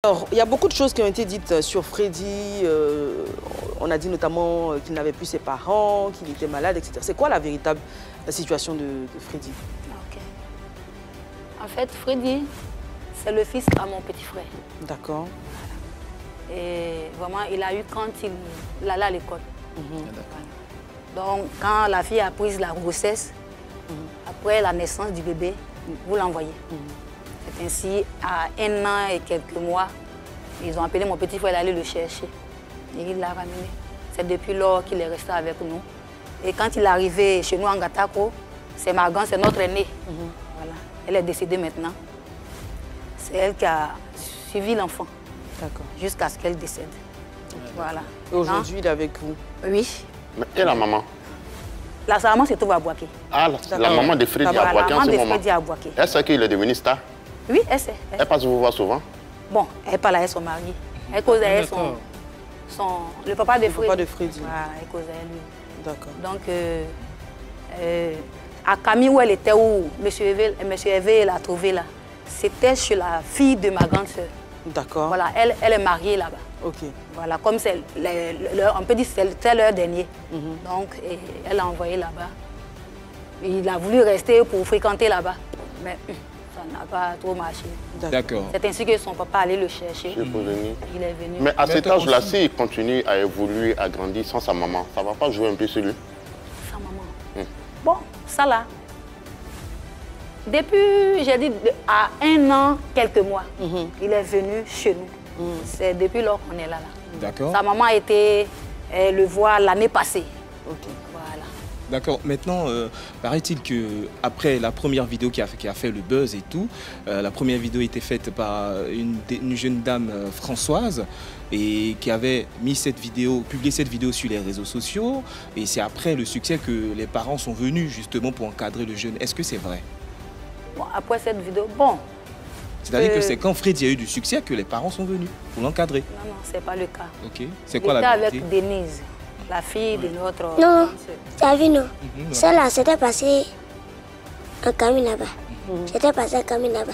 Alors, il y a beaucoup de choses qui ont été dites sur Freddy. On a dit notamment qu'il n'avait plus ses parents, qu'il était malade, etc. C'est quoi la véritable situation de Freddy? Ok. En fait, Freddy, c'est le fils à mon petit frère. D'accord. Et vraiment, il a eu quand il allait à l'école. Donc, quand la fille a pris la grossesse, après la naissance du bébé, vous l'envoyez. C'est ainsi, à 1 an et quelques mois, ils ont appelé mon petit frère d'aller le chercher. Et il l'a ramené. C'est depuis lors qu'il est resté avec nous. Et quand il est arrivé chez nous en Gatako, c'est Margan, c'est notre aînée. Voilà. Elle est décédée maintenant. C'est elle qui a suivi l'enfant jusqu'à ce qu'elle décède. Voilà. Et aujourd'hui, il est avec vous? Oui. Et la maman? Sa maman se trouve à Boaké. Ah, la maman de Freddy à Boaké en ce moment. Elle sait qu'il est devenu star? Oui, elle sait. Elle passe vous voir souvent? Bon, elle parle avec son mari. Elle cause avec le papa de Freddy. Le papa de Freddy. Voilà, elle cause avec lui. D'accord. Donc, à Camille, où elle était, où M. Hervé l'a trouvée là, c'était chez la fille de ma grande sœur. D'accord. Voilà, elle est mariée là-bas. Ok. Voilà, comme c'est, on peut dire que c'était leur dernier. Donc, elle l'a envoyé là-bas. Il a voulu rester pour fréquenter là-bas. Mais ça n'a pas trop marché. D'accord. C'est ainsi que son papa allait le chercher. Il est venu. Mais à cet âge-là, s'il continue à évoluer, à grandir sans sa maman, ça ne va pas jouer un peu sur lui? Sa maman. Bon, ça là. Depuis, j'ai dit, à 1 an, quelques mois, il est venu chez nous. C'est depuis lors qu'on est là. D'accord. Sa maman a été le voir l'année passée. Voilà. D'accord. Maintenant, paraît-il qu'après la première vidéo qui a fait le buzz et tout, la première vidéo était faite par une jeune dame, Françoise, et qui avait publié cette vidéo sur les réseaux sociaux. Et c'est après le succès que les parents sont venus justement pour encadrer le jeune. Est-ce que c'est vrai? Bon, après cette vidéo, bon. C'est-à-dire que c'est quand Freddy a eu du succès que les parents sont venus pour l'encadrer? Non, non, c'est pas le cas. Ok. C'est quoi la vérité? avec Denise, la fille de notre... Non, t'as vu, non. Celle-là, c'était passé en Camille là-bas. C'était passé en Camille là-bas.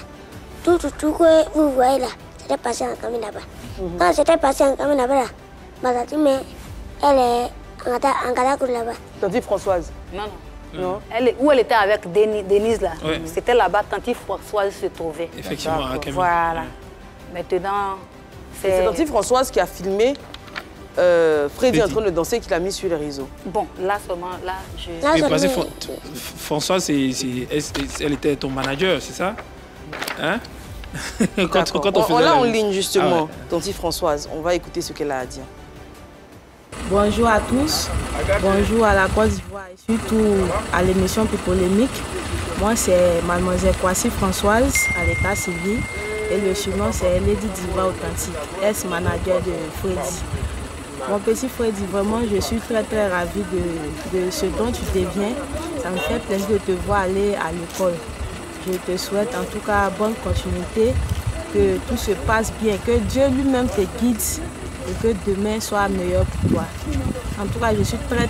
Tout que vous voyez là, c'était passé en Camille là-bas. Quand c'était passé en Camille là-bas, m'a dit, mais elle est en Galacour là-bas. Tante Françoise? Non, non. Non. Où elle était avec Denise là, c'était là-bas quand Françoise se trouvait. Effectivement, à Camille. Voilà. Maintenant, c'est Tante Françoise qui a filmé Freddy en train de danser, qu'il a mis sur les réseaux. Bon, là seulement, là, je... Françoise, elle était ton manager, c'est ça? Hein? Quand on l'a en ligne justement, Tante Françoise. On va écouter ce qu'elle a à dire. Bonjour à tous, bonjour à la Côte d'Ivoire et surtout à l'émission Plus Polémique. Moi c'est Mademoiselle Kwasi Françoise à l'état civil et le surnom c'est Lady Diva Authentique, ex-manager de Freddy. Mon petit Freddy, vraiment je suis très ravie de ce dont tu deviens. Ça me fait plaisir de te voir aller à l'école. Je te souhaite en tout cas bonne continuité, que tout se passe bien, que Dieu lui-même te guide et que demain soit meilleur pour toi. En tout cas, je suis très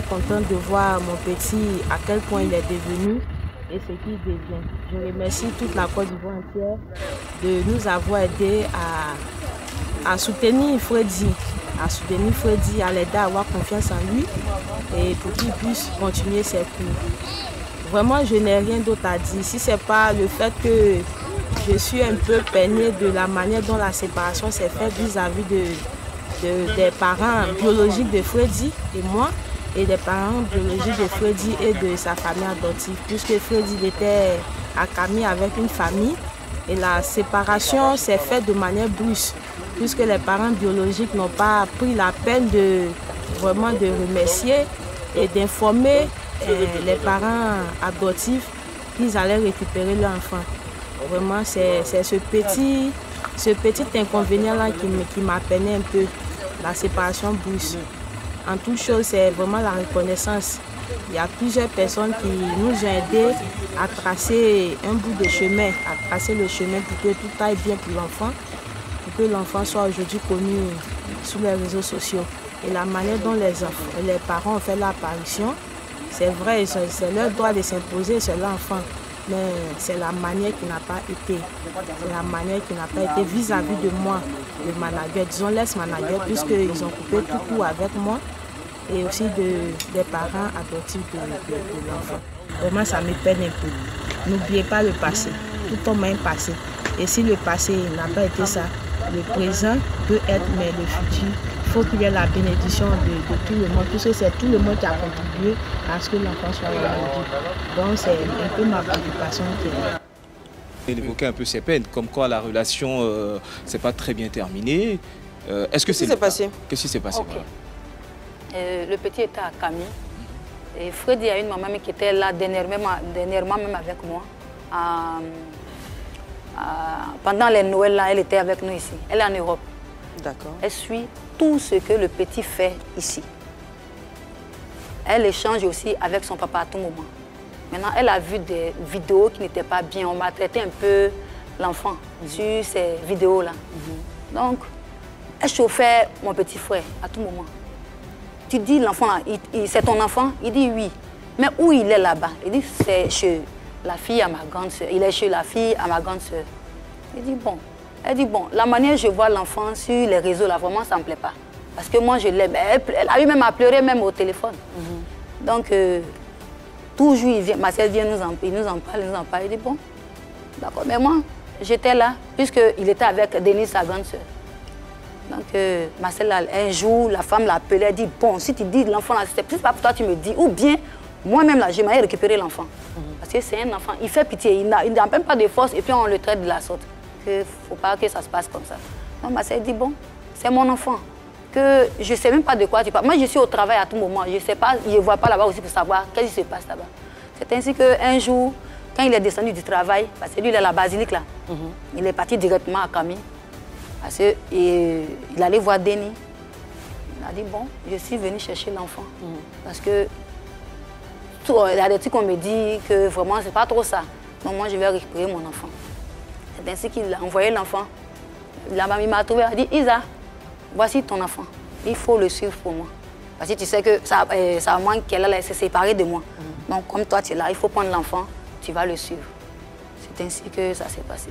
contente de voir mon petit à quel point il est devenu et ce qu'il devient. Je remercie toute la Côte d'Ivoire entière de nous avoir aidés à soutenir Freddy, à l'aider à avoir confiance en lui et pour qu'il puisse continuer ses cours. Vraiment, je n'ai rien d'autre à dire. Si ce n'est pas le fait que je suis un peu peinée de la manière dont la séparation s'est faite vis-à-vis des parents biologiques de Freddy et moi, et des parents biologiques de Freddy et de sa famille adoptive, puisque Freddy était à Camille avec une famille et la séparation s'est faite de manière brusque, puisque les parents biologiques n'ont pas pris la peine de remercier et d'informer les parents adoptifs qu'ils allaient récupérer leur enfant. Vraiment, c'est ce petit inconvénient-là qui m'a peiné un peu, la séparation brusque. En toute chose, c'est vraiment la reconnaissance. Il y a plusieurs personnes qui nous ont aidés à tracer un bout de chemin, à tracer le chemin pour que tout aille bien pour l'enfant, pour que l'enfant soit aujourd'hui connu sur les réseaux sociaux. Et la manière dont les parents ont fait l'apparition, c'est vrai, c'est leur droit de s'imposer sur l'enfant. mais c'est la manière qui n'a pas été. C'est la manière qui n'a pas été vis-à-vis de moi, le manager, disons l'ex-manager, puisqu'ils ont coupé tout court avec moi et aussi des parents adoptifs de l'enfant. Vraiment, ça me peine un peu. N'oubliez pas le passé. Tout homme a un passé. Et si le passé n'a pas été ça, le présent peut être, mais le futur, il faut qu'il y ait la bénédiction de tout le monde, puisque c'est tout le monde qui a contribué à ce que l'enfant soit bénédit. Donc c'est un peu ma préoccupation. Il évoquait un peu ses peines, comme quoi la relation s'est pas très bien terminée. Est-ce que Qu'est-ce qui s'est passé? Qu'est-ce qui s'est passé? Okay. Le petit était à Camille. Et Freddy a une maman qui était là dernièrement même avec moi. Pendant les Noëls, là, elle était avec nous ici. Elle est en Europe. D'accord. Elle suit tout ce que le petit fait ici. Elle échange aussi avec son papa à tout moment. Maintenant, elle a vu des vidéos qui n'étaient pas bien. On m'a traité un peu l'enfant sur ces vidéos-là. Donc, elle chauffait mon petit frère à tout moment. Tu dis, l'enfant, c'est ton enfant? Il dit oui. Mais où il est là-bas? Il dit, c'est chez la fille à ma grande soeur. Il est chez la fille à ma grande soeur. Il dit, bon. Elle dit, bon, la manière dont je vois l'enfant sur les réseaux, là, vraiment, ça ne me plaît pas. Parce que moi, je l'aime. Elle a eu même à pleurer, même au téléphone. Donc, toujours, ma soeur vient nous en parle. Il dit, bon, d'accord. Mais moi, j'étais là, puisqu'il était avec Denise, sa grande soeur. Donc, ma soeur, un jour, la femme l'a appelé, elle dit, bon, si tu dis l'enfant, c'est pas pour toi, tu me dis, ou bien, moi-même, là, j'aimerais récupérer l'enfant. Parce que c'est un enfant, il fait pitié, il n'a même pas de force, et puis on le traite de la sorte. Il ne faut pas que ça se passe comme ça. Donc, ma soeur dit, bon, c'est mon enfant, que je ne sais même pas de quoi tu parles. Moi, je suis au travail à tout moment, je ne sais pas, je ne vois pas là-bas aussi pour savoir qu'est-ce qui se passe là-bas. C'est ainsi qu'un jour, quand il est descendu du travail, parce que lui, il est à la basilique, là, il est parti directement à Camille. Parce qu'il allait voir Denis. Il a dit, bon, je suis venu chercher l'enfant. Parce que il y a des trucs qu'on me dit que vraiment, c'est pas trop ça. Donc moi, je vais récupérer mon enfant. C'est ainsi qu'il a envoyé l'enfant. La mamie m'a trouvé, elle a dit, Isa, voici ton enfant. Il faut le suivre pour moi. Parce que tu sais que sa maman qu'elle s'est séparée de moi. Donc comme toi, tu es là, il faut prendre l'enfant, tu vas le suivre. C'est ainsi que ça s'est passé.